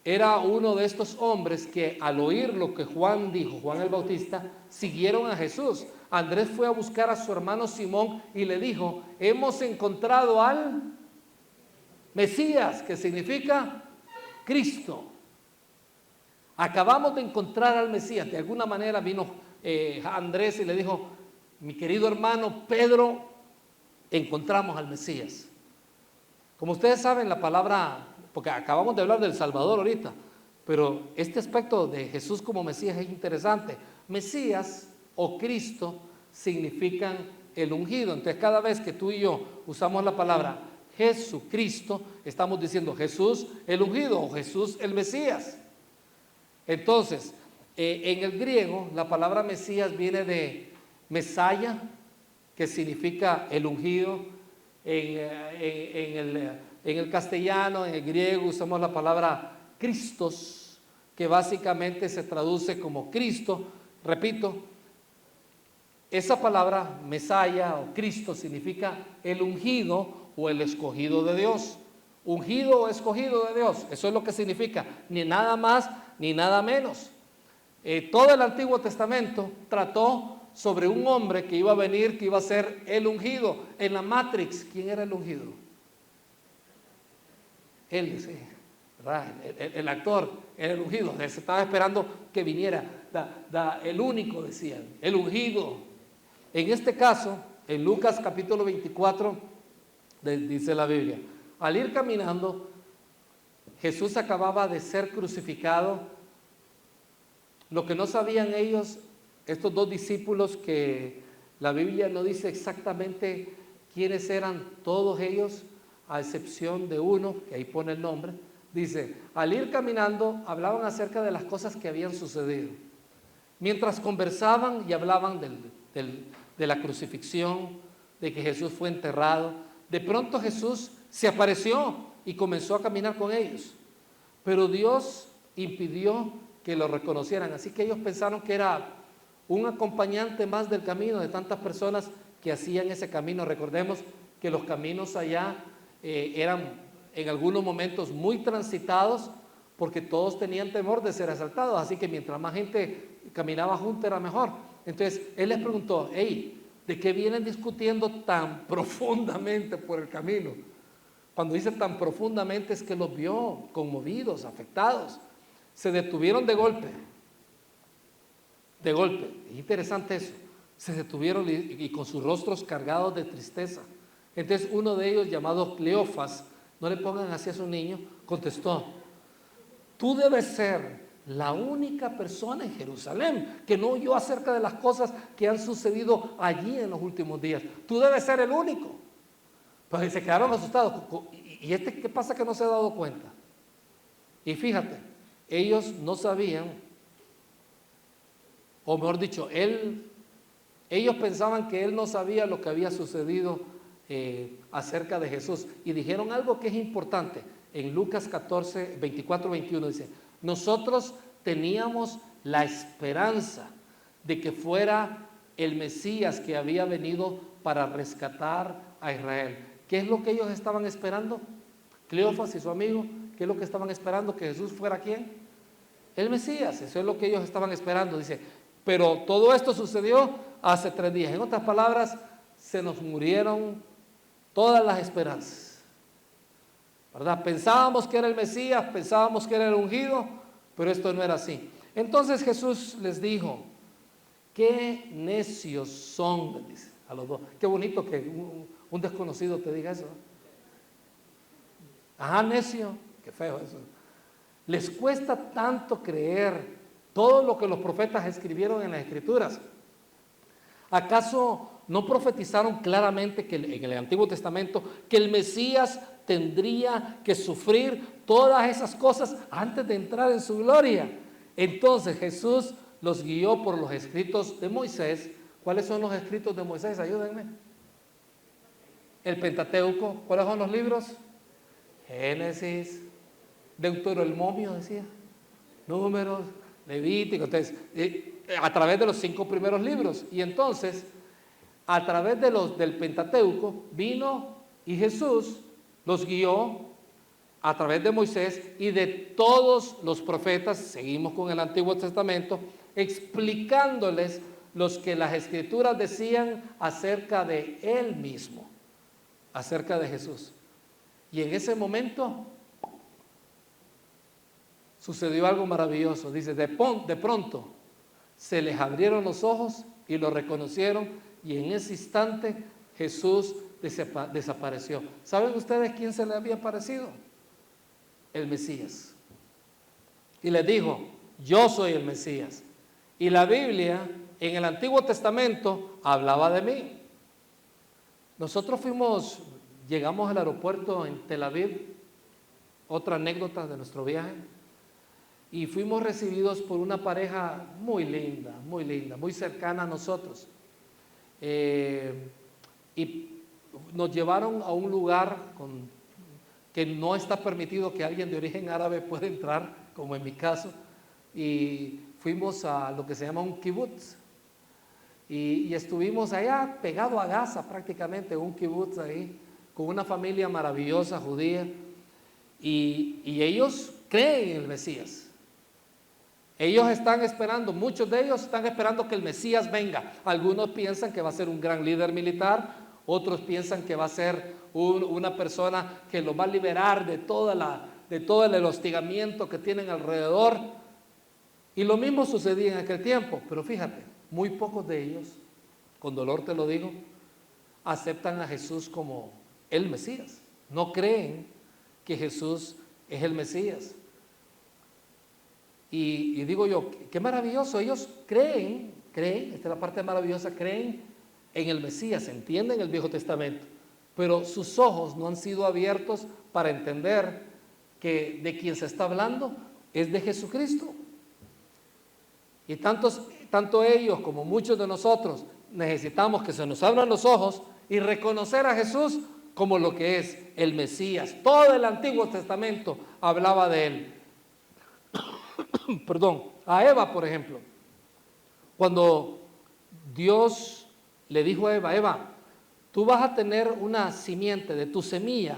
era uno de estos hombres que al oír lo que Juan dijo, Juan el Bautista, siguieron a Jesús. Andrés fue a buscar a su hermano Simón y le dijo, hemos encontrado al Mesías, que significa Cristo. Acabamos de encontrar al Mesías. De alguna manera vino Andrés y le dijo, mi querido hermano Pedro, encontramos al Mesías. Como ustedes saben, la palabra, porque acabamos de hablar del Salvador ahorita, pero este aspecto de Jesús como Mesías es interesante. Mesías o Cristo significan el ungido. Entonces, cada vez que tú y yo usamos la palabra Jesucristo, estamos diciendo Jesús el ungido o Jesús el Mesías. Entonces, en el griego, la palabra Mesías viene de Mesaya, que significa el ungido. En el castellano, en el griego, usamos la palabra Christos, que básicamente se traduce como Cristo. Repito, esa palabra Mesaya o Cristo significa el ungido o el escogido de Dios. Ungido o escogido de Dios, eso es lo que significa, ni nada más ni nada menos. Todo el Antiguo Testamento trató sobre un hombre que iba a venir, que iba a ser el ungido. En la Matrix, ¿quién era el ungido? Él, sí, ¿verdad? El actor era el ungido. Se estaba esperando que viniera el único, decían, el ungido. En este caso, en Lucas capítulo 24, dice la Biblia, al ir caminando, Jesús acababa de ser crucificado. Lo que no sabían ellos, estos dos discípulos, que la Biblia no dice exactamente quiénes eran todos ellos, a excepción de uno, que ahí pone el nombre, dice, al ir caminando hablaban acerca de las cosas que habían sucedido. Mientras conversaban y hablaban de la crucifixión, de que Jesús fue enterrado, de pronto Jesús se apareció y comenzó a caminar con ellos. Pero Dios impidió que lo reconocieran, así que ellos pensaron que era un acompañante más del camino de tantas personas que hacían ese camino. Recordemos que los caminos allá eran en algunos momentos muy transitados porque todos tenían temor de ser asaltados, así que mientras más gente caminaba junto era mejor. Entonces él les preguntó, hey, ¿de qué vienen discutiendo tan profundamente por el camino? Cuando dice tan profundamente es que los vio conmovidos, afectados. Se detuvieron de golpe. De golpe, es interesante eso. Se detuvieron y con sus rostros cargados de tristeza. Entonces uno de ellos, llamado Cleofas, no le pongan así a su niño, contestó, tú debes ser la única persona en Jerusalén que no oyó acerca de las cosas que han sucedido allí en los últimos días. Tú debes ser el único. Pues se quedaron asustados. ¿Y este qué pasa que no se ha dado cuenta? Y fíjate, ellos no sabían, o mejor dicho, ellos pensaban que él no sabía lo que había sucedido acerca de Jesús. Y dijeron algo que es importante. En Lucas 14, 24, 21 dice, nosotros teníamos la esperanza de que fuera el Mesías que había venido para rescatar a Israel. ¿Qué es lo que ellos estaban esperando? Cleofas y su amigo, ¿qué es lo que estaban esperando? ¿Que Jesús fuera quién? El Mesías. Eso es lo que ellos estaban esperando. Dice, pero todo esto sucedió hace 3 días. En otras palabras, se nos murieron todas las esperanzas, ¿verdad? Pensábamos que era el Mesías, pensábamos que era el ungido, pero esto no era así. Entonces Jesús les dijo, qué necios son, dice a los dos. Qué bonito que un desconocido te diga eso. Ajá, necio, qué feo eso. Les cuesta tanto creer todo lo que los profetas escribieron en las Escrituras. ¿Acaso no profetizaron claramente que en el Antiguo Testamento que el Mesías tendría que sufrir todas esas cosas antes de entrar en su gloria? Entonces Jesús los guió por los escritos de Moisés. ¿Cuáles son los escritos de Moisés? Ayúdenme. El Pentateuco. ¿Cuáles son los libros? Génesis, Deuteronomio, decía, Números, Levítico. Entonces, a través de los 5 primeros libros. Y entonces, a través del Pentateuco, vino y Jesús los guió a través de Moisés y de todos los profetas. Seguimos con el Antiguo Testamento, explicándoles los que las Escrituras decían acerca de Él mismo, acerca de Jesús. Y en ese momento sucedió algo maravilloso. Dice, de pronto se les abrieron los ojos y lo reconocieron, y en ese instante Jesús desapareció. ¿Saben ustedes quién se le había aparecido? El Mesías. Y les dijo, yo soy el Mesías. Y la Biblia en el Antiguo Testamento hablaba de mí. Nosotros llegamos al aeropuerto en Tel Aviv, otra anécdota de nuestro viaje, y fuimos recibidos por una pareja muy linda, muy cercana a nosotros. Y nos llevaron a un lugar que no está permitido que alguien de origen árabe pueda entrar, como en mi caso, y fuimos a lo que se llama un kibutz, y estuvimos allá pegado a Gaza prácticamente, un kibutz ahí, con una familia maravillosa judía, y ellos creen en el Mesías. Ellos están esperando, muchos de ellos están esperando que el Mesías venga. Algunos piensan que va a ser un gran líder militar, otros piensan que va a ser una persona que los va a liberar de todo el hostigamiento que tienen alrededor. Y lo mismo sucedía en aquel tiempo, pero fíjate, muy pocos de ellos, con dolor te lo digo, aceptan a Jesús como el Mesías. No creen que Jesús es el Mesías. Y digo yo, qué maravilloso, ellos creen, esta es la parte maravillosa, creen en el Mesías, entienden el Viejo Testamento, pero sus ojos no han sido abiertos para entender que de quien se está hablando es de Jesucristo. Y tanto ellos como muchos de nosotros necesitamos que se nos abran los ojos y reconocer a Jesús como lo que es el Mesías. Todo el Antiguo Testamento hablaba de él. Perdón, a Eva, por ejemplo, cuando Dios le dijo a Eva, tú vas a tener una simiente de tu semilla,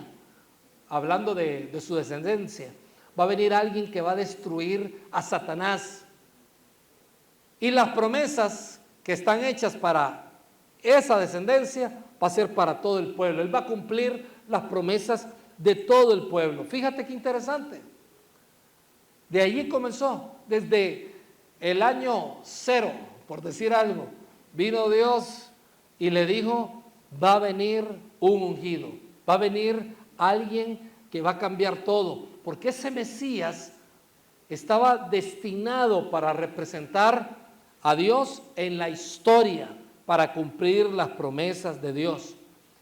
hablando de su descendencia, va a venir alguien que va a destruir a Satanás. Y las promesas que están hechas para esa descendencia va a ser para todo el pueblo. Él va a cumplir las promesas de todo el pueblo. Fíjate qué interesante. De allí comenzó, desde el año 0, por decir algo, vino Dios y le dijo, va a venir un ungido, va a venir alguien que va a cambiar todo, porque ese Mesías estaba destinado para representar a Dios en la historia, para cumplir las promesas de Dios.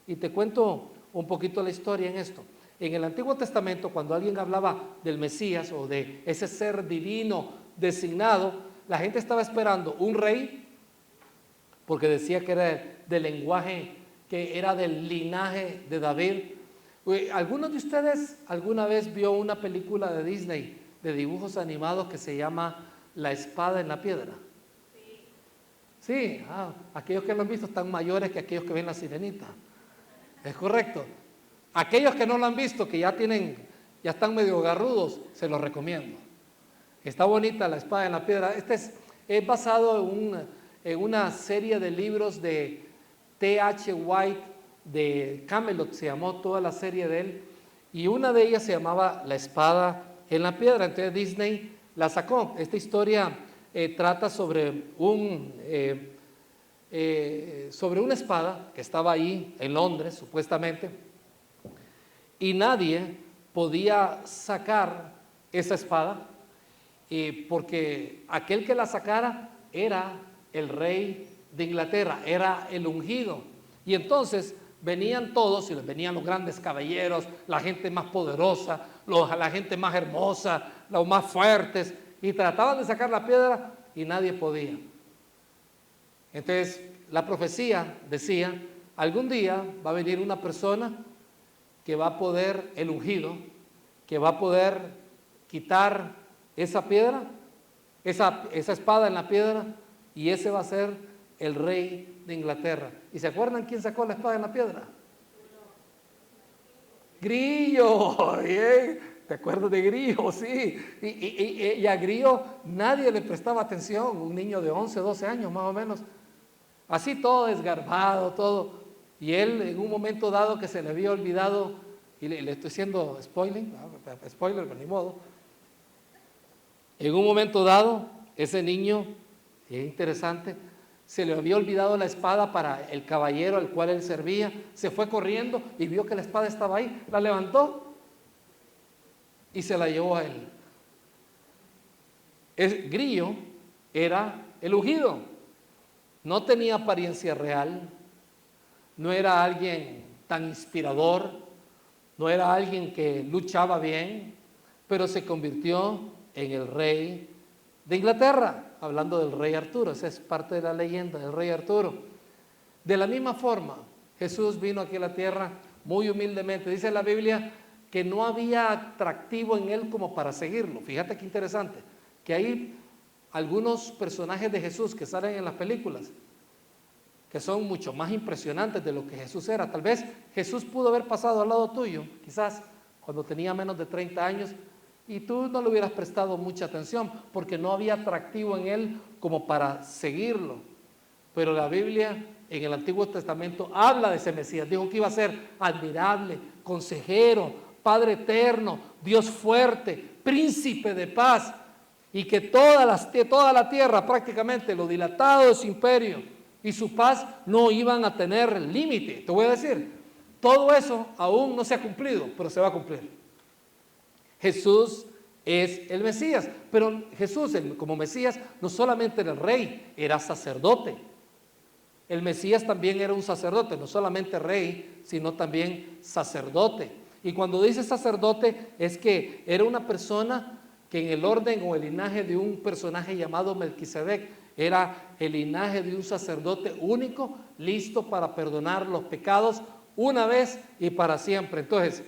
Y te cuento un poquito la historia en esto. en el Antiguo Testamento, cuando alguien hablaba del Mesías o de ese ser divino designado, la gente estaba esperando un rey, porque decía que era del lenguaje, que era del linaje de David. ¿Algunos de ustedes alguna vez vio una película de Disney de dibujos animados que se llama La espada en la piedra? Sí, aquellos que lo han visto están mayores que aquellos que ven La Sirenita. Es correcto. Aquellos que no lo han visto, que ya están medio garrudos, se los recomiendo. Está bonita La espada en la piedra. Es basado en una serie de libros de T.H. White, de Camelot, se llamó toda la serie de él, y una de ellas se llamaba La espada en la piedra. Entonces Disney la sacó. Esta historia trata sobre una espada que estaba ahí en Londres, supuestamente, y nadie podía sacar esa espada, porque aquel que la sacara era el rey de Inglaterra, era el ungido. Y entonces venían todos, y venían los grandes caballeros, la gente más poderosa, la gente más hermosa, los más fuertes, y trataban de sacar la piedra y nadie podía. Entonces la profecía decía, algún día va a venir una persona que va a poder, el ungido, que va a poder quitar esa piedra, esa espada en la piedra, y ese va a ser el rey de Inglaterra. ¿Y se acuerdan quién sacó la espada en la piedra? Grillo. Bien. ¿Te acuerdas de Grillo? Sí. Y a Grillo nadie le prestaba atención, un niño de 11, 12 años más o menos, así todo desgarbado, todo. Y él en un momento dado que se le había olvidado, y le estoy haciendo spoiler, pero ni modo. En un momento dado, ese niño, es interesante, se le había olvidado la espada para el caballero al cual él servía, se fue corriendo y vio que la espada estaba ahí, la levantó y se la llevó a él. Grillo era el ungido, no tenía apariencia real, no era alguien tan inspirador, no era alguien que luchaba bien, pero se convirtió en el rey de Inglaterra, hablando del rey Arturo. Esa es parte de la leyenda del rey Arturo. De la misma forma, Jesús vino aquí a la tierra muy humildemente. Dice la Biblia que no había atractivo en él como para seguirlo. Fíjate qué interesante, que hay algunos personajes de Jesús que salen en las películas que son mucho más impresionantes de lo que Jesús era. Tal vez Jesús pudo haber pasado al lado tuyo, quizás cuando tenía menos de 30 años, y tú no le hubieras prestado mucha atención porque no había atractivo en él como para seguirlo. Pero la Biblia en el Antiguo Testamento habla de ese Mesías. Dijo que iba a ser admirable, consejero, Padre eterno, Dios fuerte, príncipe de paz, y que toda la tierra, prácticamente lo dilatado de su imperio y su paz, no iban a tener límite. Te voy a decir, todo eso aún no se ha cumplido, pero se va a cumplir. Jesús es el Mesías, pero Jesús como Mesías no solamente era el rey, era sacerdote. El Mesías también era un sacerdote, no solamente rey, sino también sacerdote. Y cuando dice sacerdote es que era una persona que en el orden o el linaje de un personaje llamado Melquisedec era el linaje de un sacerdote único, listo para perdonar los pecados una vez y para siempre. Entonces,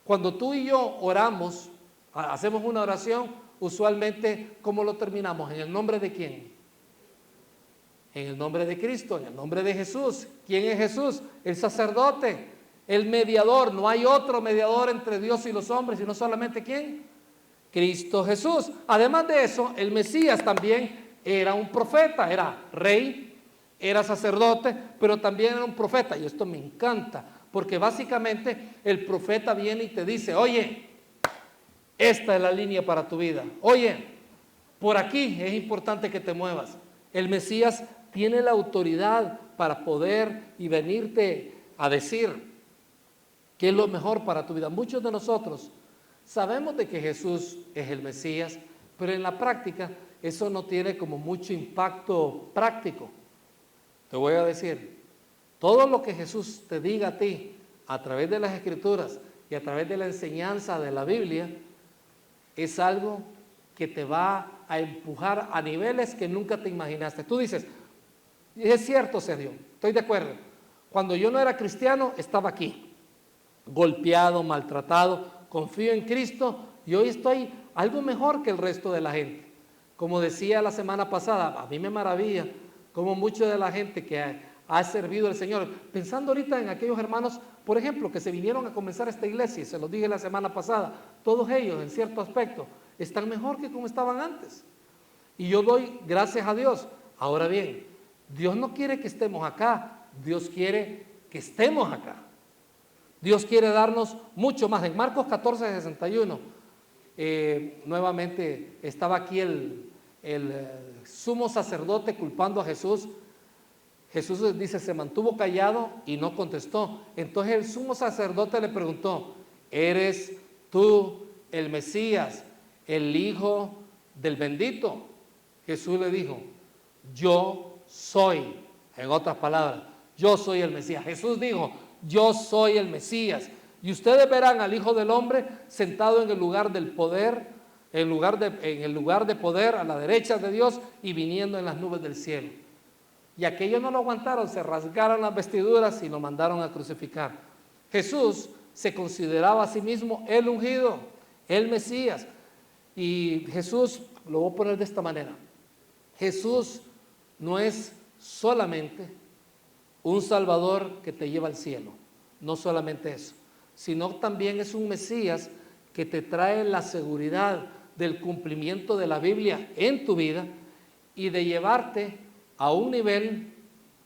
cuando tú y yo oramos, hacemos una oración, usualmente, ¿cómo lo terminamos? ¿En el nombre de quién? En el nombre de Cristo, en el nombre de Jesús. ¿Quién es Jesús? El sacerdote, el mediador. No hay otro mediador entre Dios y los hombres, sino solamente ¿quién? Cristo Jesús. Además de eso, el Mesías también era un profeta, era rey, era sacerdote, pero también era un profeta. Y esto me encanta, porque básicamente el profeta viene y te dice, oye, esta es la línea para tu vida. Oye, por aquí es importante que te muevas. El Mesías tiene la autoridad para poder y venirte a decir qué es lo mejor para tu vida. Muchos de nosotros sabemos de que Jesús es el Mesías, pero en la práctica eso no tiene como mucho impacto práctico. Te voy a decir, todo lo que Jesús te diga a ti a través de las Escrituras y a través de la enseñanza de la Biblia, es algo que te va a empujar a niveles que nunca te imaginaste. Tú dices, es cierto, Sergio, estoy de acuerdo. Cuando yo no era cristiano, estaba aquí, golpeado, maltratado, confío en Cristo y hoy estoy algo mejor que el resto de la gente. Como decía la semana pasada, a mí me maravilla cómo mucha de la gente que ha servido al Señor, pensando ahorita en aquellos hermanos, por ejemplo, que se vinieron a comenzar esta iglesia, y se los dije la semana pasada, todos ellos en cierto aspecto están mejor que como estaban antes. Y yo doy gracias a Dios. Ahora bien, Dios no quiere que estemos acá, Dios quiere que estemos acá. Dios quiere darnos mucho más. En Marcos 14:61, nuevamente estaba aquí el sumo sacerdote culpando a Jesús. Jesús dice, se mantuvo callado y no contestó. Entonces el sumo sacerdote le preguntó, ¿eres tú el Mesías, el Hijo del bendito? Jesús le dijo, yo soy. En otras palabras, yo soy el Mesías. Jesús dijo, yo soy el Mesías. Y ustedes verán al Hijo del Hombre sentado en el lugar del poder, en el lugar de poder a la derecha de Dios y viniendo en las nubes del cielo. Y aquellos no lo aguantaron, se rasgaron las vestiduras y lo mandaron a crucificar. Jesús se consideraba a sí mismo el ungido, el Mesías. Y Jesús, lo voy a poner de esta manera, Jesús no es solamente un Salvador que te lleva al cielo, no solamente eso, sino también es un Mesías que te trae la seguridad del cumplimiento de la Biblia en tu vida y de llevarte a un nivel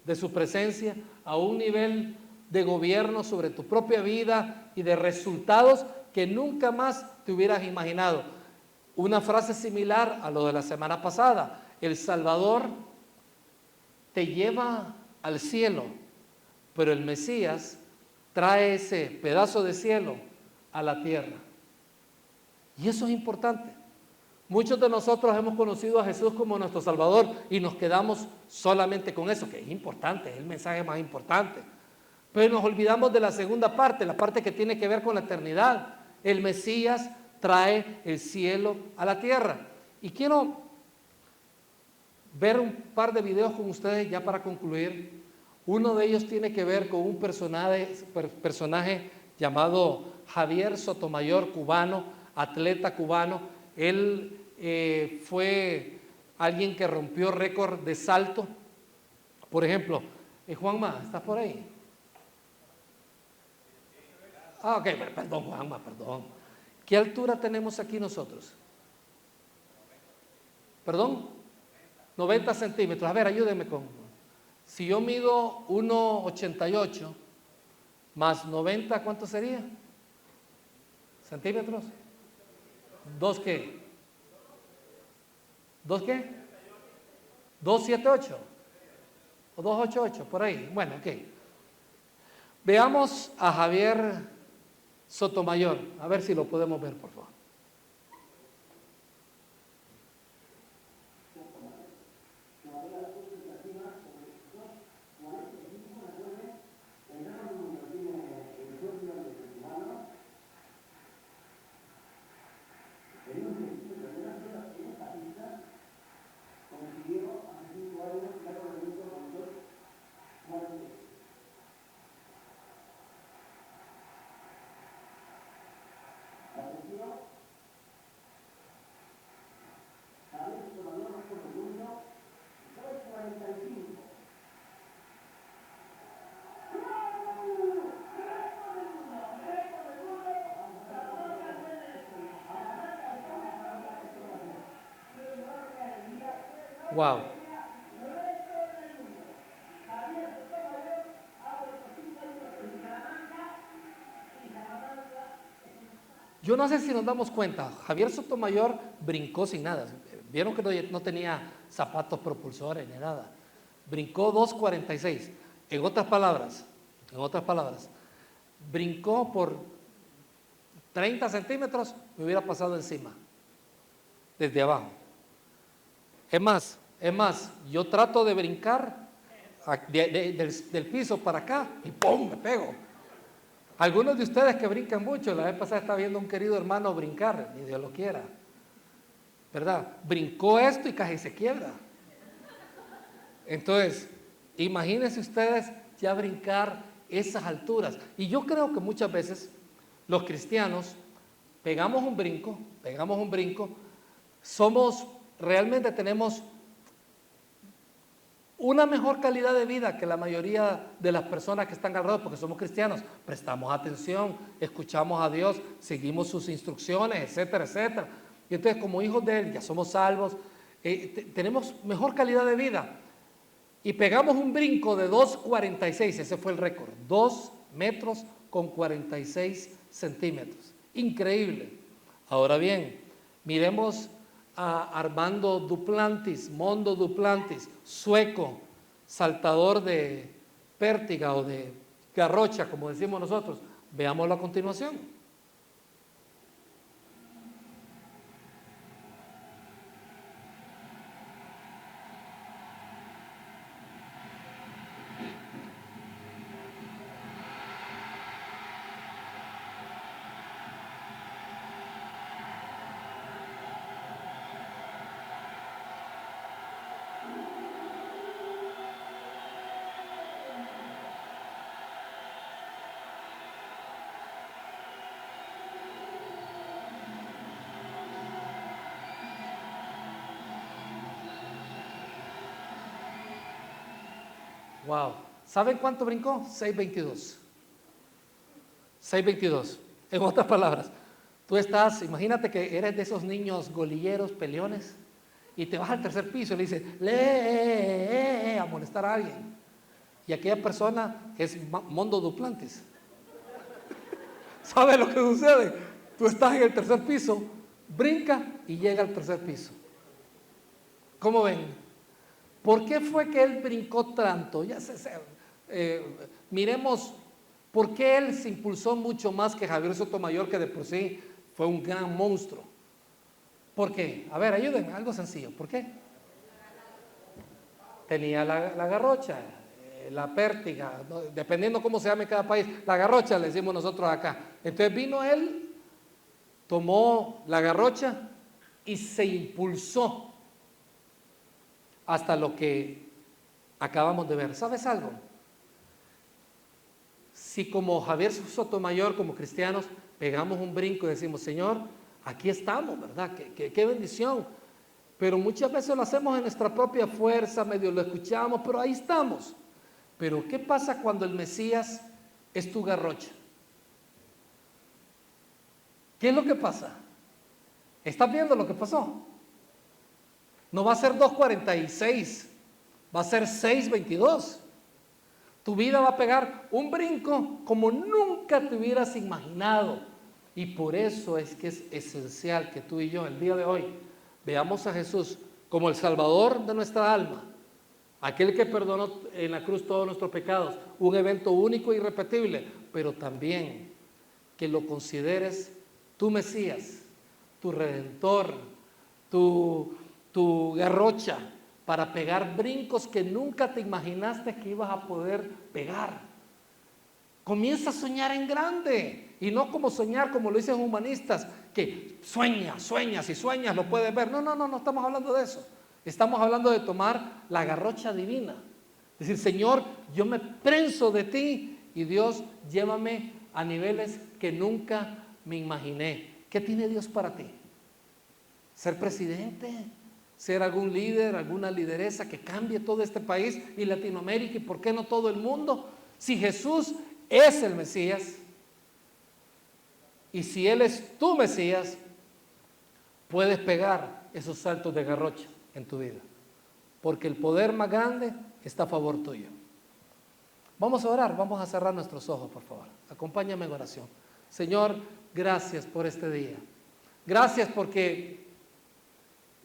de su presencia, a un nivel de gobierno sobre tu propia vida y de resultados que nunca más te hubieras imaginado. Una frase similar a lo de la semana pasada, el Salvador te lleva al cielo, pero el Mesías trae ese pedazo de cielo a la tierra. Y eso es importante. Muchos de nosotros hemos conocido a Jesús como nuestro Salvador y nos quedamos solamente con eso, que es importante, es el mensaje más importante. Pero nos olvidamos de la segunda parte, la parte que tiene que ver con la eternidad. El Mesías trae el cielo a la tierra. Y quiero ver un par de videos con ustedes ya para concluir. Uno de ellos tiene que ver con un personaje llamado Javier Sotomayor, cubano, atleta cubano. Él fue alguien que rompió récord de salto. Por ejemplo, Juanma, ¿estás por ahí? Ah, ok, perdón Juanma, perdón. ¿Qué altura tenemos aquí nosotros? ¿Perdón? 90 centímetros. A ver, ayúdenme con... Si yo mido 1,88 más 90, ¿cuánto sería? ¿Centímetros? ¿Dos qué? ¿Dos qué? 278 o 288, por ahí. Bueno, ok. Veamos a Javier Sotomayor, a ver si lo podemos ver, por favor. Wow. Yo no sé si nos damos cuenta, Javier Sotomayor brincó sin nada. Vieron que no tenía zapatos propulsores ni nada. Brincó 2.46. En otras palabras, brincó por 30 centímetros, me hubiera pasado encima, desde abajo. Es más, yo trato de brincar del piso para acá y ¡pum!, me pego. Algunos de ustedes que brincan mucho, la vez pasada estaba viendo a un querido hermano brincar, ni Dios lo quiera, ¿verdad? Brincó esto y casi se quiebra. Entonces, imagínense ustedes ya brincar esas alturas. Y yo creo que muchas veces los cristianos pegamos un brinco, realmente tenemos una mejor calidad de vida que la mayoría de las personas que están alrededor, porque somos cristianos, prestamos atención, escuchamos a Dios, seguimos sus instrucciones, etcétera, etcétera. Y entonces, como hijos de Él, ya somos salvos, tenemos mejor calidad de vida. Y pegamos un brinco de 2,46, ese fue el récord, 2 metros con 46 centímetros. Increíble. Ahora bien, miremos a Armando Duplantis, Mondo Duplantis, sueco, saltador de pértiga o de garrocha, como decimos nosotros. Veámoslo a continuación. Wow. ¿Saben cuánto brincó? 6,22. 6,22. En otras palabras, tú estás, imagínate que eres de esos niños golilleros, peleones, y te vas al tercer piso y le dices, lee, a molestar a alguien. Y aquella persona es Mondo Duplantis. ¿Sabes lo que sucede? Tú estás en el tercer piso, brinca y llega al tercer piso. ¿Cómo ven? ¿Por qué fue que él brincó tanto? Miremos por qué él se impulsó mucho más que Javier Sotomayor, que de por sí fue un gran monstruo. ¿Por qué? A ver, ayúdenme, algo sencillo. ¿Por qué? Tenía la garrocha, la pértiga, ¿no? Dependiendo cómo se llame cada país, la garrocha le decimos nosotros acá. Entonces vino él, tomó la garrocha y se impulsó hasta lo que acabamos de ver. ¿Sabes algo? Si como Javier Sotomayor, como cristianos, pegamos un brinco y decimos, Señor, aquí estamos, ¿verdad? Qué bendición. Pero muchas veces lo hacemos en nuestra propia fuerza, medio lo escuchamos, pero ahí estamos. Pero ¿qué pasa cuando el Mesías es tu garrocha? ¿Qué es lo que pasa? ¿Estás viendo lo que pasó? No va a ser 2,46, va a ser 6,22. Tu vida va a pegar un brinco como nunca te hubieras imaginado. Y por eso es que es esencial que tú y yo el día de hoy veamos a Jesús como el Salvador de nuestra alma, aquel que perdonó en la cruz todos nuestros pecados, un evento único e irrepetible, pero también que lo consideres tu Mesías, tu Redentor, tu garrocha para pegar brincos que nunca te imaginaste que ibas a poder pegar. Comienza a soñar en grande y no como soñar como lo dicen humanistas, que sueñas y sueñas, lo puedes ver. No estamos hablando de eso. Estamos hablando de tomar la garrocha divina. Es decir, Señor, yo me prenso de ti y Dios, llévame a niveles que nunca me imaginé. ¿Qué tiene Dios para ti? ¿Ser presidente? ¿Ser algún líder, alguna lideresa que cambie todo este país y Latinoamérica y por qué no todo el mundo? Si Jesús es el Mesías y si Él es tu Mesías, puedes pegar esos saltos de garrocha en tu vida, porque el poder más grande está a favor tuyo. Vamos a orar, vamos a cerrar nuestros ojos, por favor. Acompáñame en oración. Señor, gracias por este día. Gracias porque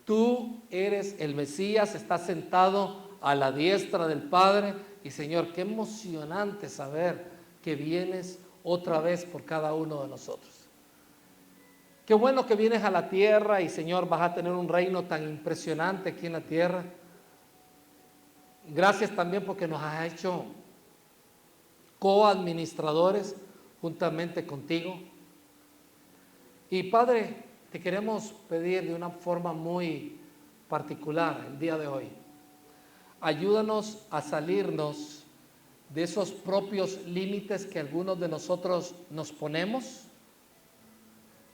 tú eres el Mesías, estás sentado a la diestra del Padre. Y Señor, qué emocionante saber que vienes otra vez por cada uno de nosotros. Qué bueno que vienes a la tierra y Señor, vas a tener un reino tan impresionante aquí en la tierra. Gracias también porque nos has hecho coadministradores juntamente contigo. Y Padre, te queremos pedir de una forma muy particular el día de hoy. Ayúdanos a salirnos de esos propios límites que algunos de nosotros nos ponemos,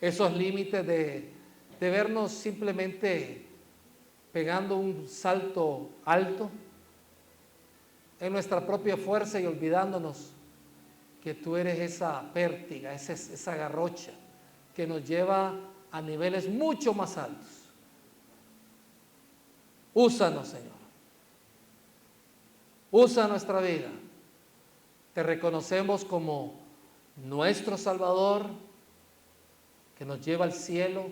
esos límites de vernos simplemente pegando un salto alto en nuestra propia fuerza y olvidándonos que tú eres esa pértiga, esa garrocha que nos lleva a niveles mucho más altos. Úsanos, Señor. Usa nuestra vida. Te reconocemos como nuestro Salvador, que nos lleva al cielo,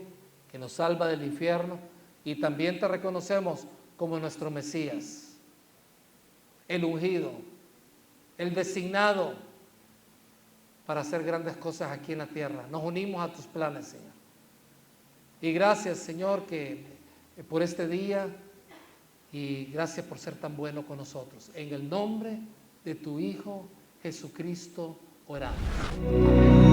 que nos salva del infierno, y también te reconocemos como nuestro Mesías, el ungido, el designado para hacer grandes cosas aquí en la tierra. Nos unimos a tus planes, Señor. Y gracias, Señor, por este día, y gracias por ser tan bueno con nosotros. En el nombre de tu Hijo Jesucristo oramos. Amén.